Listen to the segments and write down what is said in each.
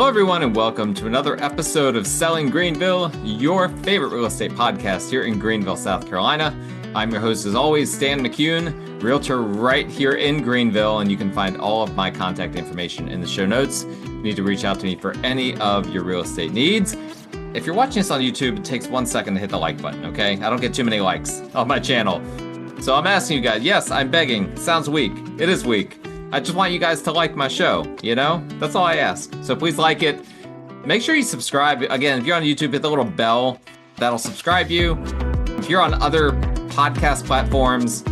Hello, everyone, and welcome to another episode of Selling Greenville, your favorite real estate podcast here in Greenville, South Carolina. I'm your host, as always, Stan McCune, realtor right here in Greenville, and you can find all of my contact information in the show notes. You need to reach out to me for any of your real estate needs. If you're watching this on YouTube, it takes 1 second to hit the like button, okay? I don't get too many likes on my channel. So I'm asking you guys, yes, I'm begging. Sounds weak. It is weak. I just want you guys to like my show, you know? That's all I ask. So please like it. Make sure you subscribe. Again, if you're on YouTube, hit the little bell. That'll subscribe you. If you're on other podcast platforms,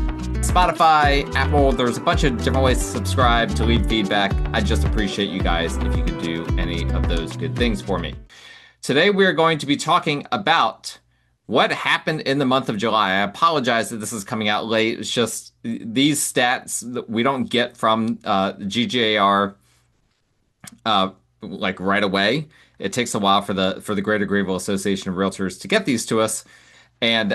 Spotify, Apple, there's a bunch of different ways to subscribe, to leave feedback. I just appreciate you guys if you could do any of those good things for me. Today, we're going to be talking about what happened in the month of July. I apologize that this is coming out late. It's just these stats that we don't get from GGAR like right away. It takes a while for the Greater Greenville Association of Realtors to get these to us, and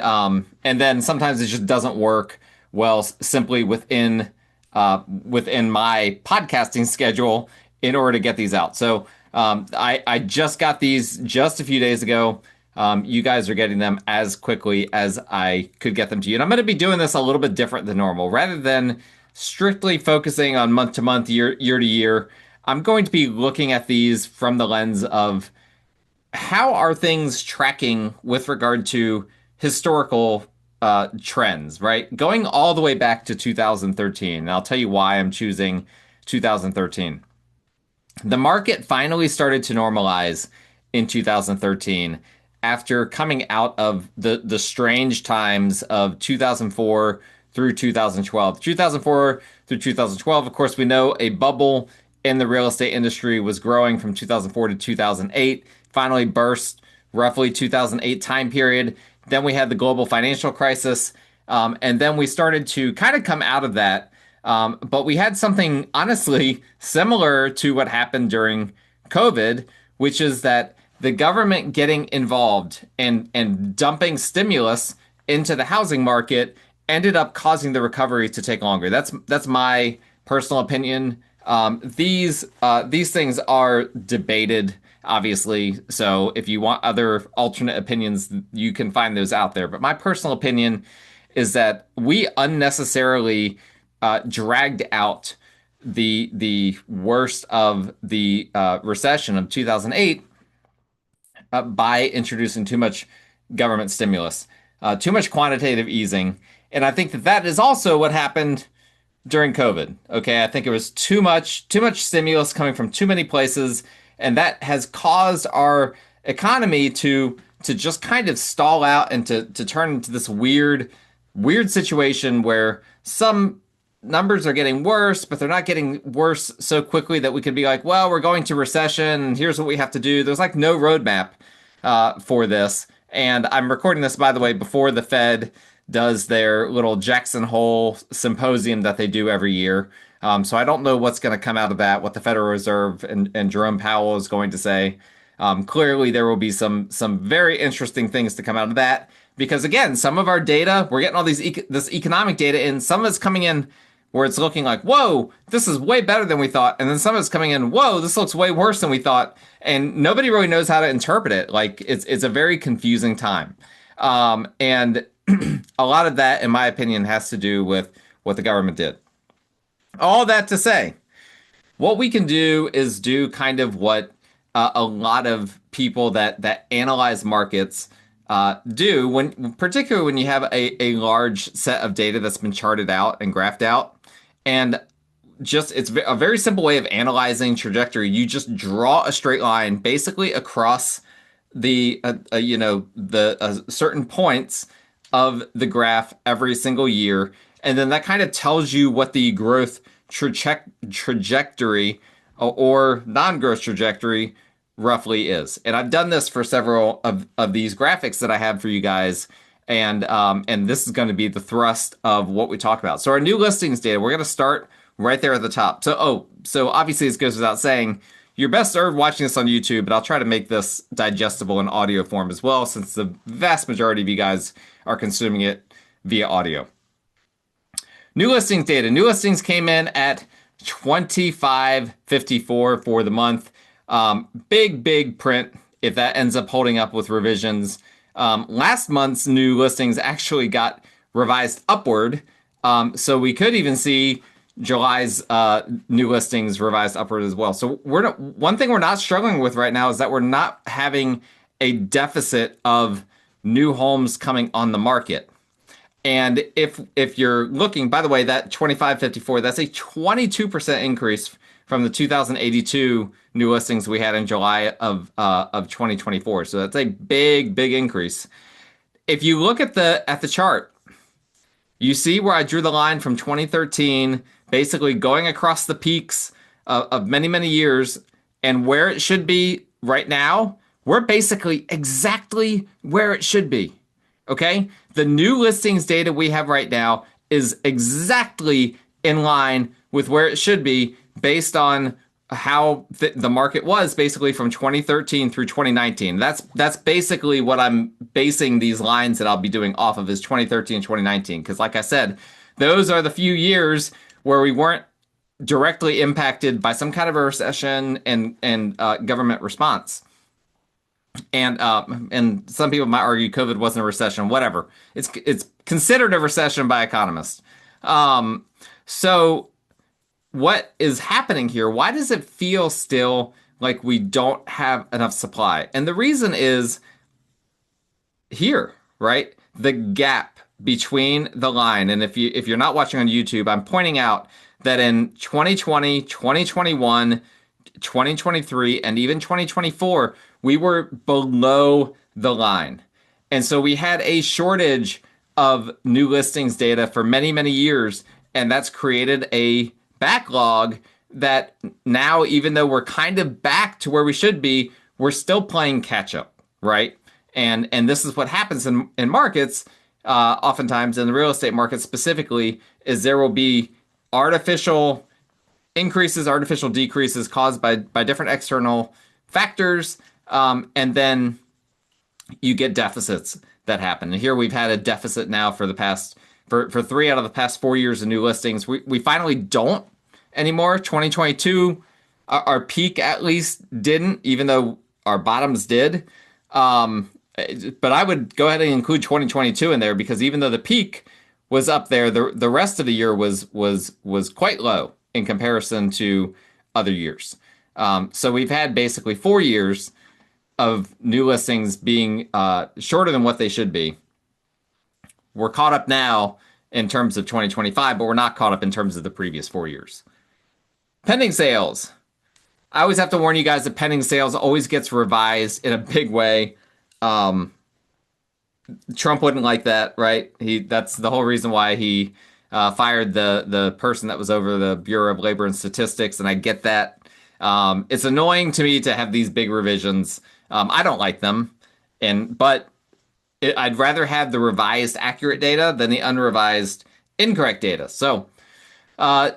then sometimes it just doesn't work well simply within my podcasting schedule in order to get these out. So I just got these just a few days ago. You guys are getting them as quickly as I could get them to you. And I'm going to be doing this a little bit different than normal. Rather than strictly focusing on month to month, year to year, I'm going to be looking at these from the lens of how are things tracking with regard to historical trends, right? Going all the way back to 2013. And I'll tell you why I'm choosing 2013. The market finally started to normalize in 2013. After coming out of the strange times of 2004 through 2012. 2004 through 2012, of course, we know a bubble in the real estate industry was growing from 2004 to 2008, finally burst roughly 2008 time period. Then we had the global financial crisis, and then we started to kind of come out of that. But we had something, honestly, similar to what happened during COVID, which is that the government getting involved and dumping stimulus into the housing market ended up causing the recovery to take longer. That's my personal opinion. These things are debated, obviously. So if you want other alternate opinions, you can find those out there. But my personal opinion is that we unnecessarily dragged out the worst of the recession of 2008. By introducing too much government stimulus, too much quantitative easing. And I think that is also what happened during COVID. Okay, I think it was too much stimulus coming from too many places, and that has caused our economy to just kind of stall out and to turn into this weird situation where some numbers are getting worse, but they're not getting worse so quickly that we could be like, well, we're going to recession, and here's what we have to do. There's like no roadmap for this. And I'm recording this, by the way, before the Fed does their little Jackson Hole symposium that they do every year. So I don't know what's going to come out of that, what the Federal Reserve and Jerome Powell is going to say. Clearly, there will be some very interesting things to come out of that. Because again, some of our data, we're getting all this economic data in, some of it's coming in where it's looking like, whoa, this is way better than we thought. And then some of it's coming in, whoa, this looks way worse than we thought. And nobody really knows how to interpret it. Like, it's a very confusing time. And a lot of that, in my opinion, has to do with what the government did. All that to say, what we can do is do kind of what a lot of people that analyze markets do, particularly when you have a large set of data that's been charted out and graphed out. And just it's a very simple way of analyzing trajectory. You just draw a straight line basically across the certain points of the graph every single year, and then that kind of tells you what the growth trajectory or non-growth trajectory roughly is. And I've done this for several of these graphics that I have for you guys. And this is going to be the thrust of what we talk about. So our new listings data, we're going to start right there at the top. So obviously this goes without saying, you're best served watching this on YouTube, but I'll try to make this digestible in audio form as well, since the vast majority of you guys are consuming it via audio. New listings data. New listings came in at 2554 for the month. Big print if that ends up holding up with revisions. Last month's new listings actually got revised upward. So we could even see July's new listings revised upward as well. So one thing we're not struggling with right now is that we're not having a deficit of new homes coming on the market. And if you're looking, by the way, that 2554, that's a 22% increase from the 2082 new listings we had in July of 2024. So that's a big increase. If you look at the chart, you see where I drew the line from 2013, basically going across the peaks of many years, and where it should be right now, we're basically exactly where it should be. Okay? The new listings data we have right now is exactly in line with where it should be based on how the market was basically from 2013 through 2019. That's basically what I'm basing these lines that I'll be doing off of is 2013 2019. Because like I said, those are the few years where we weren't directly impacted by some kind of a recession and government response. And some people might argue COVID wasn't a recession, whatever. It's considered a recession by economists. So what is happening here? Why does it feel still like we don't have enough supply? And the reason is here, right? The gap between the line. And if you're not watching on YouTube, I'm pointing out that in 2020, 2021, 2023, and even 2024, we were below the line. And so we had a shortage of new listings data for many years, and that's created a backlog that now, even though we're kind of back to where we should be, we're still playing catch up, right? And this is what happens in markets, oftentimes in the real estate market specifically, is there will be artificial increases, artificial decreases caused by different external factors, and then you get deficits that happen. And here we've had a deficit now for the past for 3 out of the past 4 years of new listings. We finally don't anymore. 2022, our peak at least didn't, even though our bottoms did. But I would go ahead and include 2022 in there because even though the peak was up there, the rest of the year was quite low in comparison to other years. So we've had basically 4 years of new listings being shorter than what they should be. We're caught up now in terms of 2025, but we're not caught up in terms of the previous 4 years. Pending sales. I always have to warn you guys that pending sales always gets revised in a big way. Trump wouldn't like that, right? That's the whole reason why he fired the person that was over the Bureau of Labor and Statistics, and I get that. It's annoying to me to have these big revisions. I don't like them, but I'd rather have the revised accurate data than the unrevised incorrect data. So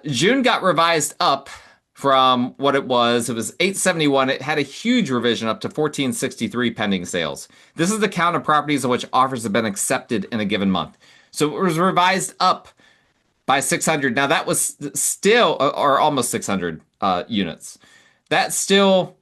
June got revised up from what it was. It was 871. It had a huge revision up to 1463 pending sales. This is the count of properties on which offers have been accepted in a given month. So it was revised up by 600. Now that was still, or almost 600 units. That's still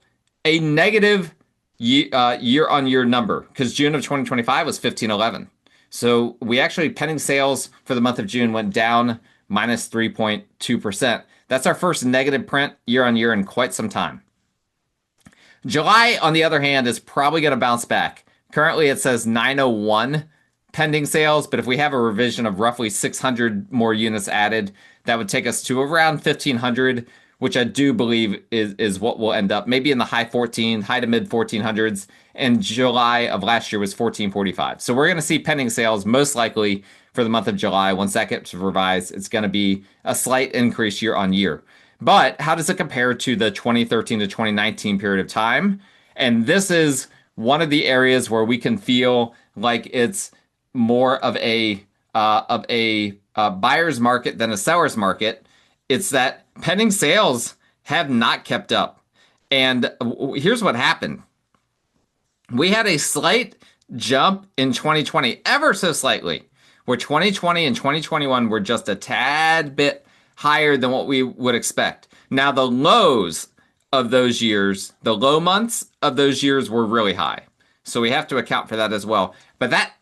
a negative year-on-year number because June of 2025 was 1511. So we actually, pending sales for the month of June went down minus 3.2%. That's our first negative print year-on-year in quite some time. July, on the other hand, is probably going to bounce back. Currently, it says 901 pending sales, but if we have a revision of roughly 600 more units added, that would take us to around 1,500, which I do believe is what we'll end up, maybe in the high to mid 1400s. And July of last year was 1445. So we're going to see pending sales most likely for the month of July. Once that gets revised, it's going to be a slight increase year on year. But how does it compare to the 2013 to 2019 period of time? And this is one of the areas where we can feel like it's more of a buyer's market than a seller's market. It's that pending sales have not kept up. And here's what happened. We had a slight jump in 2020, ever so slightly, where 2020 and 2021 were just a tad bit higher than what we would expect. Now, the lows of those years, the low months of those years were really high. So we have to account for that as well. But that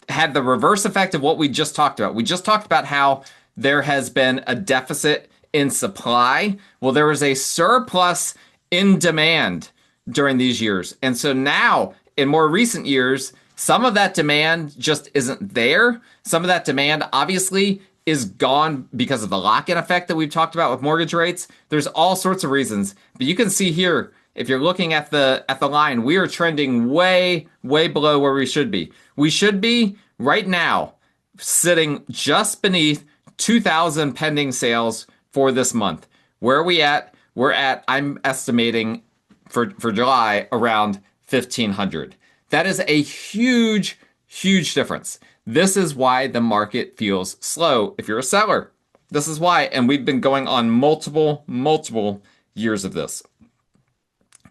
had the reverse effect of what we just talked about. We just talked about how there has been a deficit in supply. Well, there was a surplus in demand during these years. And so now, in more recent years, some of that demand just isn't there. Some of that demand obviously is gone because of the lock-in effect that we've talked about with mortgage rates. There's all sorts of reasons. But you can see here, if you're looking at the line, we are trending way, way below where we should be. We should be right now sitting just beneath 2,000 pending sales for this month. Where are we at? We're at, I'm estimating for July, around 1,500. That is a huge, huge difference. This is why the market feels slow if you're a seller. This is why. And we've been going on multiple years of this,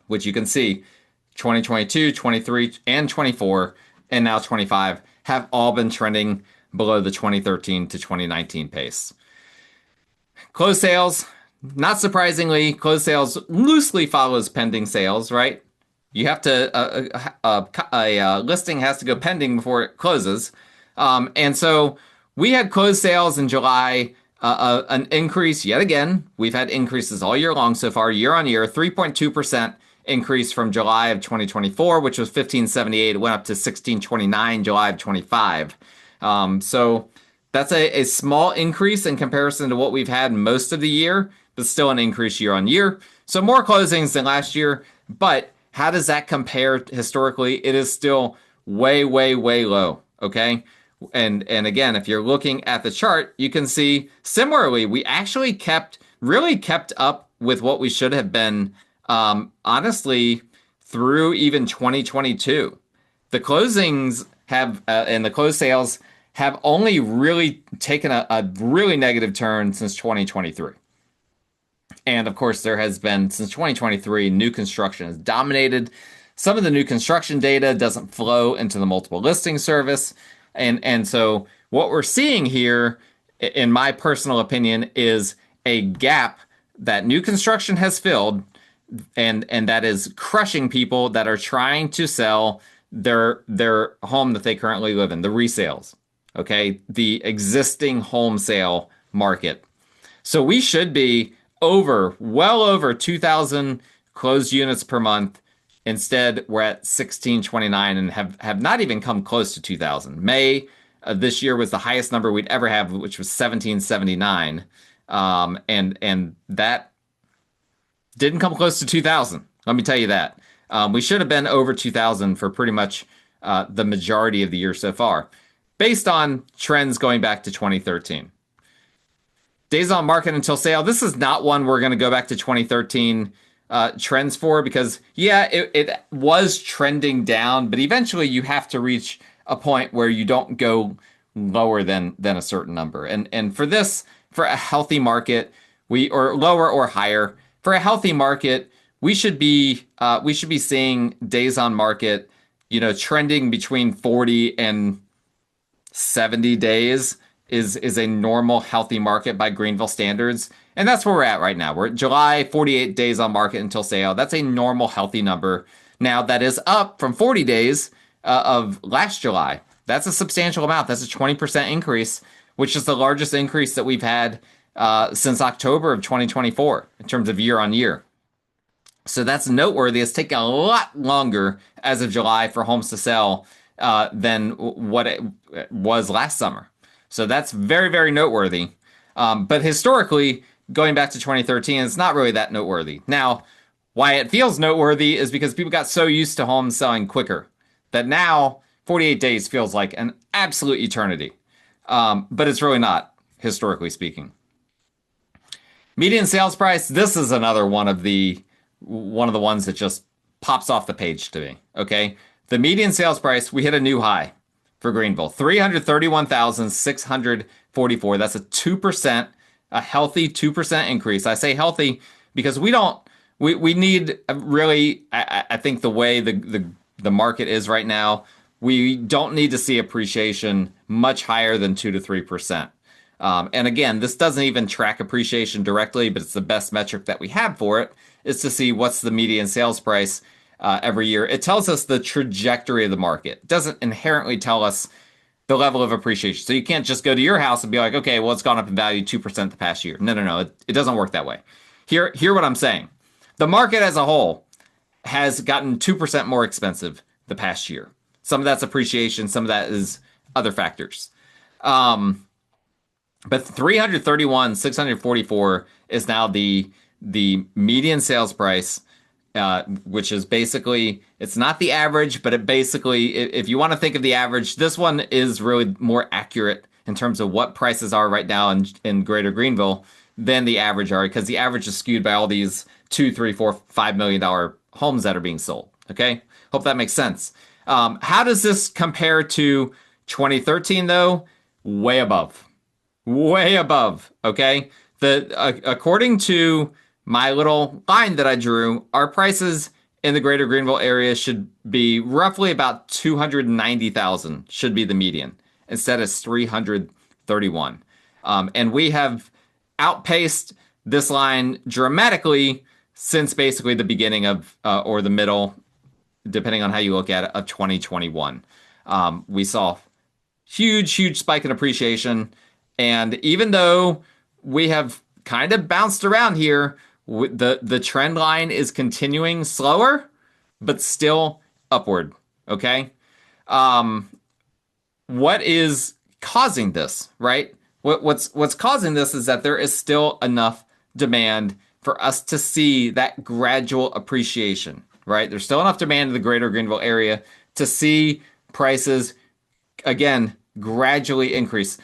which you can see 2022, 23, and 24, and now 25 have all been trending below the 2013 to 2019 pace. Closed sales, not surprisingly, closed sales loosely follows pending sales, right? You have to, a listing has to go pending before it closes. And so we had closed sales in July, an increase yet again. We've had increases all year long so far, year on year, 3.2% increase from July of 2024, which was 1578. It went up to 1629 July of 25. So that's a small increase in comparison to what we've had most of the year, but still an increase year on year. So more closings than last year, but how does that compare historically? It is still way, way, way low, okay? And again, if you're looking at the chart, you can see similarly, we actually really kept up with what we should have been, honestly, through even 2022. The closings have, and the closed sales have only really taken a really negative turn since 2023. And of course, there has been, since 2023, new construction has dominated. Some of the new construction data doesn't flow into the multiple listing service. And so what we're seeing here, in my personal opinion, is a gap that new construction has filled, and that is crushing people that are trying to sell their home that they currently live in, the resales, okay? The existing home sale market. So we should be well over 2,000 closed units per month. Instead, we're at 1,629 and have not even come close to 2,000. May this year was the highest number we'd ever have, which was 1,779. And that didn't come close to 2,000. Let me tell you that. We should have been over 2,000 for pretty much the majority of the year so far, based on trends going back to 2013. Days on market until sale. This is not one we're going to go back to 2013 trends for, because it was trending down, but eventually you have to reach a point where you don't go lower than a certain number. And for a healthy market, or lower or higher, for a healthy market, we should be seeing days on market, trending between 40 and 70 days is a normal healthy market by Greenville standards. And that's where we're at right now. We're at July, 48 days on market until sale. That's a normal healthy number. Now that is up from 40 days of last July. That's a substantial amount. That's a 20% increase, which is the largest increase that we've had since October of 2024 in terms of year on year. So that's noteworthy. It's taken a lot longer as of July for homes to sell than what it was last summer. So that's very, very noteworthy. But historically, going back to 2013, it's not really that noteworthy. Now, why it feels noteworthy is because people got so used to homes selling quicker that now 48 days feels like an absolute eternity. But it's really not, historically speaking. Median sales price, this is another one of the ones that just pops off the page to me, okay? The median sales price, we hit a new high for Greenville, $331,644. That's a 2%, a healthy 2% increase. I say healthy because we need really, I think the way the market is right now, we don't need to see appreciation much higher than 2 to 3%. And again, this doesn't even track appreciation directly, but it's the best metric that we have for it. is to see what's the median sales price every year. It tells us the trajectory of the market. It doesn't inherently tell us the level of appreciation. So you can't just go to your house and be like, okay, well, it's gone up in value 2% the past year. No, no, no. It doesn't work that way. Hear what I'm saying. The market as a whole has gotten 2% more expensive the past year. Some of that's appreciation, some of that is other factors. But 331, 644 is now the median sales price, which is basically, it's not the average, but it basically, if you want to think of the average, this one is really more accurate in terms of what prices are right now in Greater Greenville than the average are, because the average is skewed by all these $2, $3, $4, $5 million homes that are being sold. Okay, hope that makes sense. How does this compare to 2013 though? Way above. Way above. Okay. According to my little line that I drew, our prices in the Greater Greenville area should be roughly about 290,000 should be the median. Instead it's 331. And we have outpaced this line dramatically since basically the beginning of or the middle, depending on how you look at it, of 2021. We saw huge spike in appreciation. And even though we have kind of bounced around here, the trend line is continuing slower, but still upward. Okay. What is causing this, right? What's causing this is that there is still enough demand for us to see that gradual appreciation, right? There's still enough demand in the Greater Greenville area to see prices, again, gradually increase.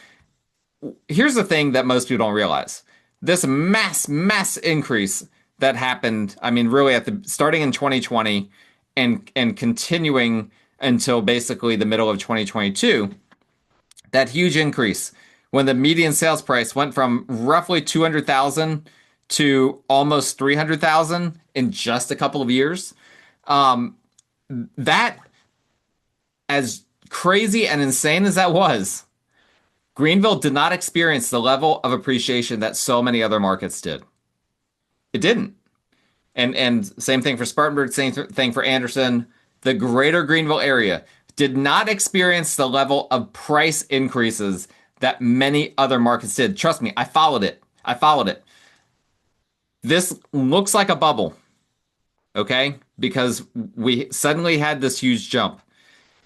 Here's the thing that most people don't realize. This mass increase that happened, I mean, really starting in 2020 and continuing until basically the middle of 2022, that huge increase when the median sales price went from roughly 200,000 to almost 300,000 in just a couple of years. That, as crazy and insane as that was, Greenville did not experience the level of appreciation that so many other markets did. It didn't. And same thing for Spartanburg, same thing for Anderson. The Greater Greenville area did not experience the level of price increases that many other markets did. Trust me, I followed it. This looks like a bubble, okay? Because we suddenly had this huge jump.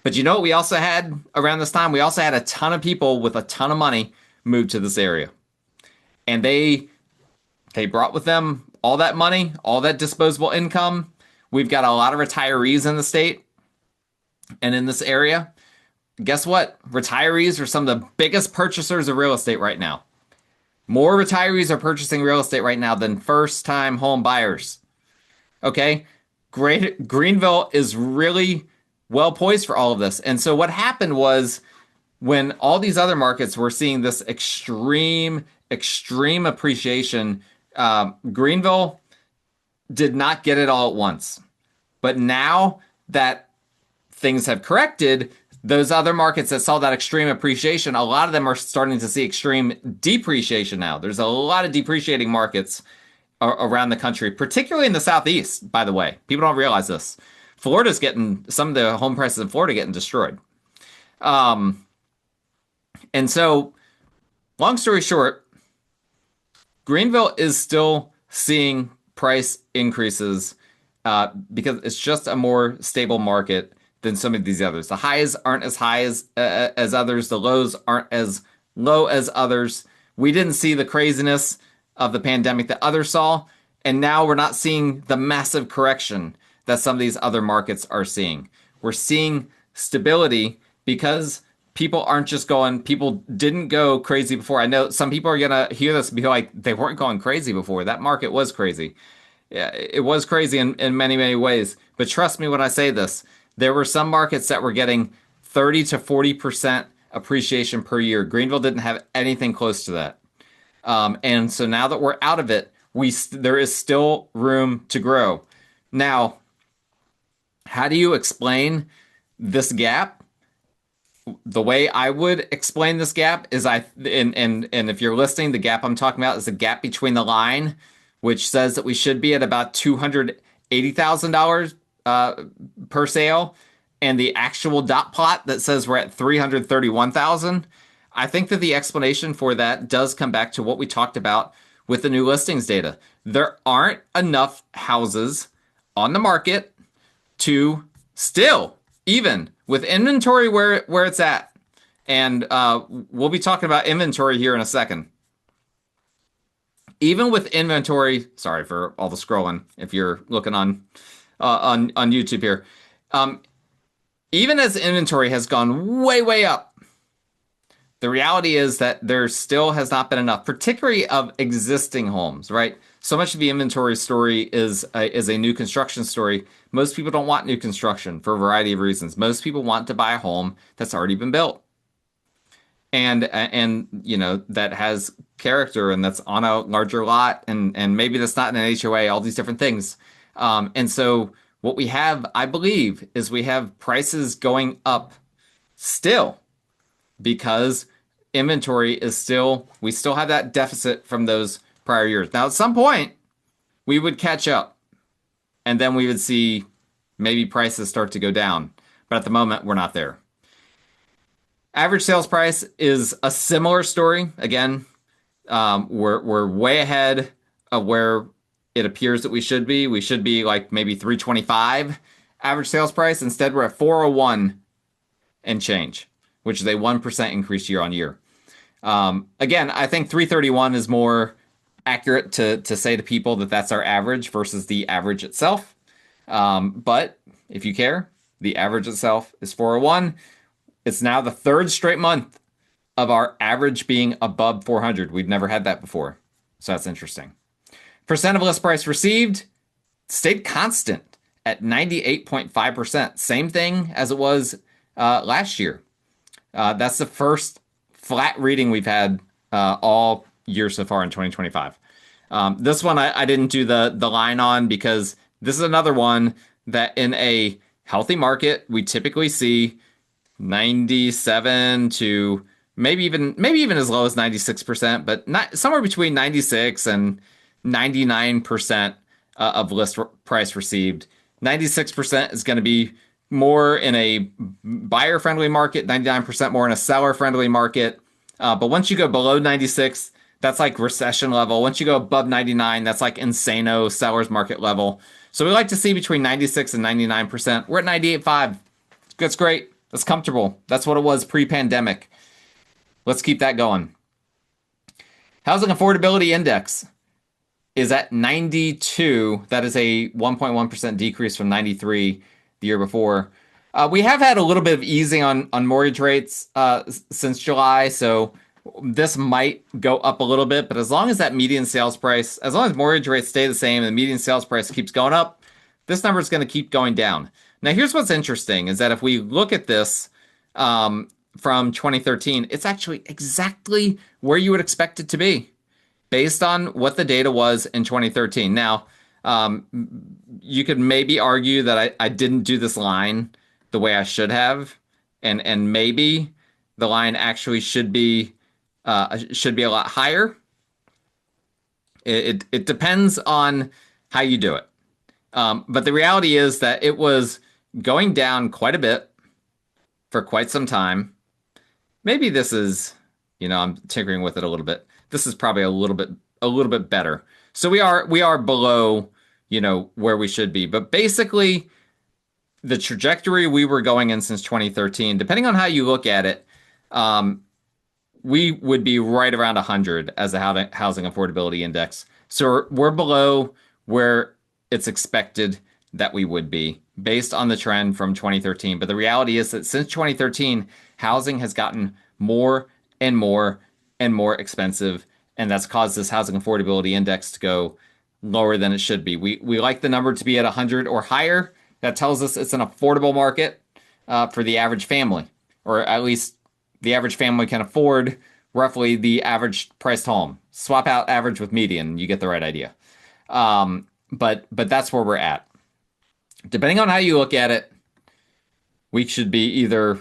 But you know what we also had around this time? We also had a ton of people with a ton of money move to this area. And they brought with them all that money, all that disposable income. We've got a lot of retirees in the state and in this area. Guess what? Retirees are some of the biggest purchasers of real estate right now. More retirees are purchasing real estate right now than first-time home buyers. Okay? Greenville is really well poised for all of this. And so what happened was when all these other markets were seeing this extreme appreciation, Greenville did not get it all at once. But now that things have corrected, those other markets that saw that extreme appreciation, a lot of them are starting to see extreme depreciation now. There's a lot of depreciating markets around the country, particularly in the Southeast, by the way. People don't realize this. Florida's getting, some of the home prices in Florida getting destroyed. And so, long story short, Greenville is still seeing price increases because it's just a more stable market than some of these others. The highs aren't as high as others. The lows aren't as low as others. We didn't see the craziness of the pandemic that others saw, and now we're not seeing the massive correction that some of these other markets are seeing. We're seeing stability because people aren't just going, people didn't go crazy before. I know some people are going to hear this and be like, they weren't going crazy before. That market was crazy. Yeah, it was crazy in many ways. But trust me when I say this, there were some markets that were getting 30 to 40% appreciation per year. Greenville didn't have anything close to that. And so now that we're out of it, there is still room to grow. Now, how do you explain this gap? The way I would explain this gap is and if you're listening, the gap I'm talking about is the gap between the line which says that we should be at about $280,000 per sale, and the actual dot plot that says we're at 331,000. I think that the explanation for that does come back to what we talked about with the new listings data. There aren't enough houses on the market to still, even with inventory where it's at. And we'll be talking about inventory here in a second. Even with inventory, sorry for all the scrolling if you're looking on YouTube here. Even as inventory has gone way up, the reality is that there still has not been enough, particularly of existing homes, right? So much of the inventory story is a new construction story. Most people don't want new construction for a variety of reasons. Most people want to buy a home that's already been built. And you know, that has character and that's on a larger lot and maybe that's not in an HOA, all these different things. And so what we have, I believe, is we have prices going up still because inventory is still, we still have that deficit from those prior years. Now, at some point, we would catch up and then we would see maybe prices start to go down. But at the moment, we're not there. Average sales price is a similar story. Again, we're way ahead of where it appears that we should be. We should be like maybe 325 average sales price. Instead, we're at 401 and change, which is a 1% increase year on year. Again, I think 331 is more accurate to say to people that that's our average versus the average itself. But if you care, the average itself is 401. It's now the third straight month of our average being above 400. We've never had that before. So that's interesting. Percent of list price received stayed constant at 98.5%. Same thing as it was last year. That's the first flat reading we've had all year so far in 2025. This one I didn't do the line on because this is another one that in a healthy market, we typically see 97 to maybe even as low as 96%, but not somewhere between 96 and 99% of list price received. 96% is going to be more in a buyer-friendly market, 99% more in a seller-friendly market. But once you go below 96, that's like recession level. Once you go above 99, that's like insano seller's market level. So we like to see between 96 and 99%. We're at 98.5. That's great. That's comfortable. That's what it was pre-pandemic. Let's keep that going. Housing Affordability Index is at 92. That is a 1.1% decrease from 93 the year before. We have had a little bit of easing on mortgage rates since July, so this might go up a little bit, but as long as that median sales price, as long as mortgage rates stay the same and the median sales price keeps going up, this number is going to keep going down. Now, here's what's interesting is that if we look at this from 2013, it's actually exactly where you would expect it to be based on what the data was in 2013. Now, you could maybe argue that I didn't do this line the way I should have, and maybe the line actually should be a lot higher. It depends on how you do it. But the reality is that it was going down quite a bit for quite some time. Maybe this is, I'm tinkering with it a little bit. This is probably a little bit better. So we are below, where we should be. But basically, the trajectory we were going in since 2013, depending on how you look at it, we would be right around 100 as a housing affordability index. So we're below where it's expected that we would be based on the trend from 2013. But the reality is that since 2013, housing has gotten more and more and more expensive. And that's caused this housing affordability index to go lower than it should be. We like the number to be at 100 or higher. That tells us it's an affordable market for the average family, or at least the average family can afford roughly the average priced home. Swap out average with median, you get the right idea. But that's where we're at. Depending on how you look at it, we should be either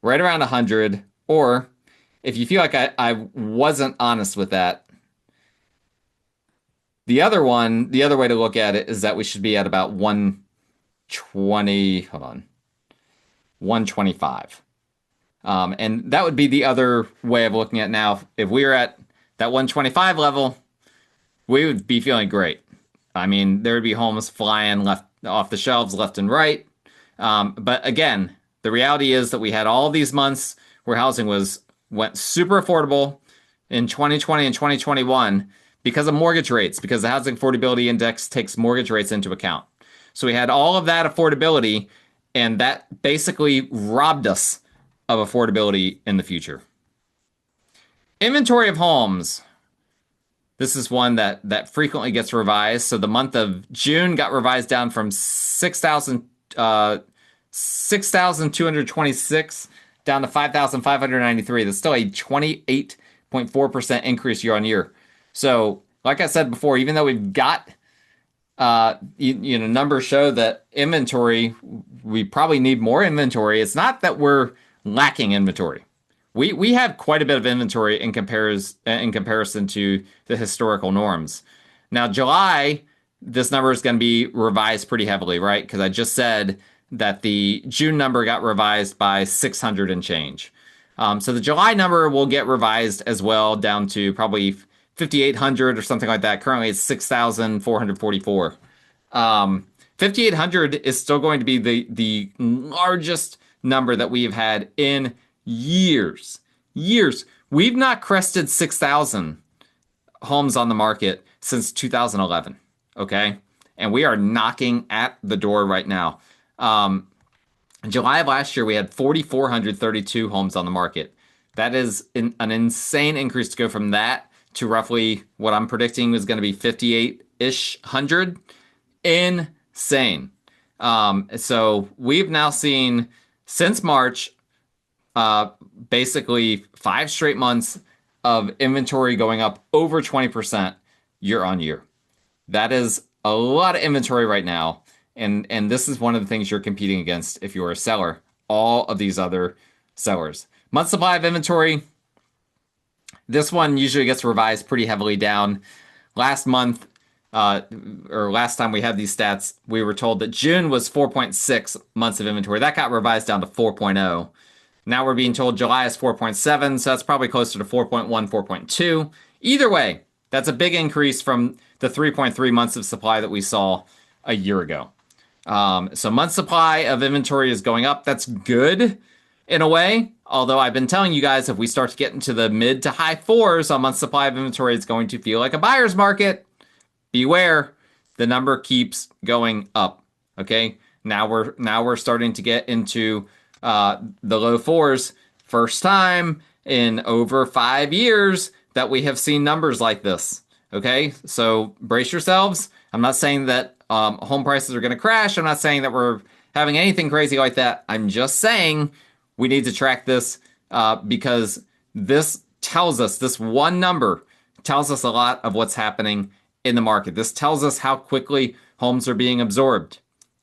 right around 100, or if you feel like I wasn't honest with that, The other way to look at it is that we should be at about 120, hold on, 125. And that would be the other way of looking at it now. If we were at that 125 level, we would be feeling great. I mean, there would be homes flying left off the shelves left and right. But again, the reality is that we had all these months where housing went super affordable in 2020 and 2021 because of mortgage rates, because the Housing Affordability Index takes mortgage rates into account. So we had all of that affordability, and that basically robbed us of affordability in the future. Inventory of homes. This is one that frequently gets revised. So the month of June got revised down from 6,226 down to 5,593. That's still a 28.4% increase year on year. So, like I said before, even though we've got numbers show that inventory, we probably need more inventory. It's not that we're lacking inventory. We have quite a bit of inventory in comparison to the historical norms. Now, July, this number is going to be revised pretty heavily, right? Because I just said that the June number got revised by 600 and change. So the July number will get revised as well down to probably 5,800 or something like that. Currently, it's 6,444. 5,800 is still going to be the largest number that we have had in years. We've not crested 6,000 homes on the market since 2011. Okay, and we are knocking at the door right now. In July of last year, we had 4,432 homes on the market. That is an insane increase to go from that to roughly what I'm predicting is going to be 58-ish hundred. Insane. So we've now seen since March, basically 5 straight months of inventory going up over 20% year on year. That is a lot of inventory right now. And this is one of the things you're competing against if you're a seller. All of these other sellers. Month supply of inventory. This one usually gets revised pretty heavily down. Last month, or last time we had these stats, we were told that June was 4.6 months of inventory. That got revised down to 4.0. Now we're being told July is 4.7, so that's probably closer to 4.1, 4.2. Either way, that's a big increase from the 3.3 months of supply that we saw a year ago. So month supply of inventory is going up. That's good in a way. Although I've been telling you guys, if we start to get into the mid to high 4s on month supply of inventory, it's going to feel like a buyer's market. Beware, the number keeps going up. Okay, now we're starting to get into the low 4s. First time in over 5 years that we have seen numbers like this. Okay, so brace yourselves. I'm not saying that home prices are going to crash. I'm not saying that we're having anything crazy like that. I'm just saying we need to track this because this tells us, this one number tells us a lot of what's happening in the market. This tells us how quickly homes are being absorbed,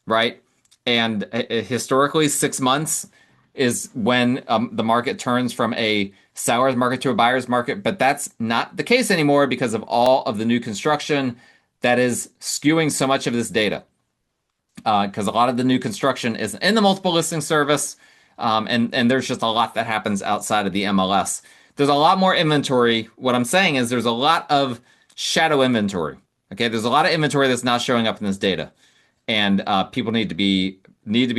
right? And historically, 6 months is when the market turns from a seller's market to a buyer's market, but that's not the case anymore because of all of the new construction that is skewing so much of this data. Because a lot of the new construction is in the multiple listing service, and there's just a lot that happens outside of the MLS. There's a lot more inventory. What I'm saying is there's a lot of shadow inventory. Okay, there's a lot of inventory that's not showing up in this data, and people need to be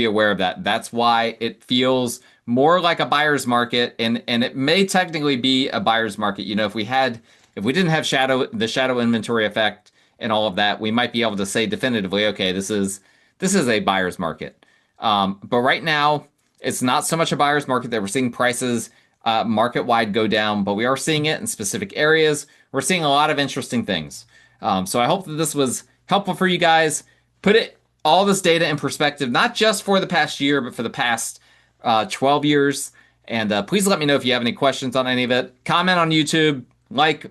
aware of that. That's why it feels more like a buyer's market, and it may technically be a buyer's market. You know, if we didn't have the shadow inventory effect and all of that, we might be able to say definitively, okay, this is a buyer's market. But right now, it's not so much a buyer's market that we're seeing prices market-wide go down, but we are seeing it in specific areas. We're seeing a lot of interesting things. So I hope that this was helpful for you guys. Put all this data in perspective, not just for the past year, but for the past 12 years. And please let me know if you have any questions on any of it. Comment on YouTube, like,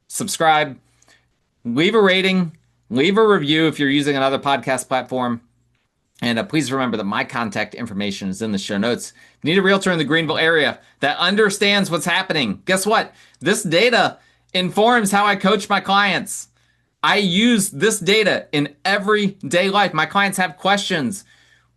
subscribe, leave a rating, leave a review if you're using another podcast platform. And please remember that my contact information is in the show notes. If you need a realtor in the Greenville area that understands what's happening, guess what? This data informs how I coach my clients. I use this data in everyday life. My clients have questions.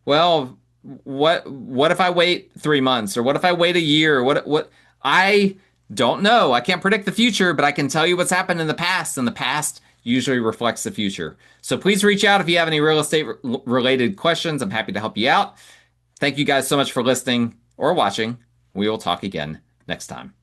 Well, what if I wait 3 months, or what if I wait a year? What I don't know. I can't predict the future, but I can tell you what's happened in the past, and the past usually reflects the future. So please reach out if you have any real estate related questions. I'm happy to help you out. Thank you guys so much for listening or watching. We will talk again next time.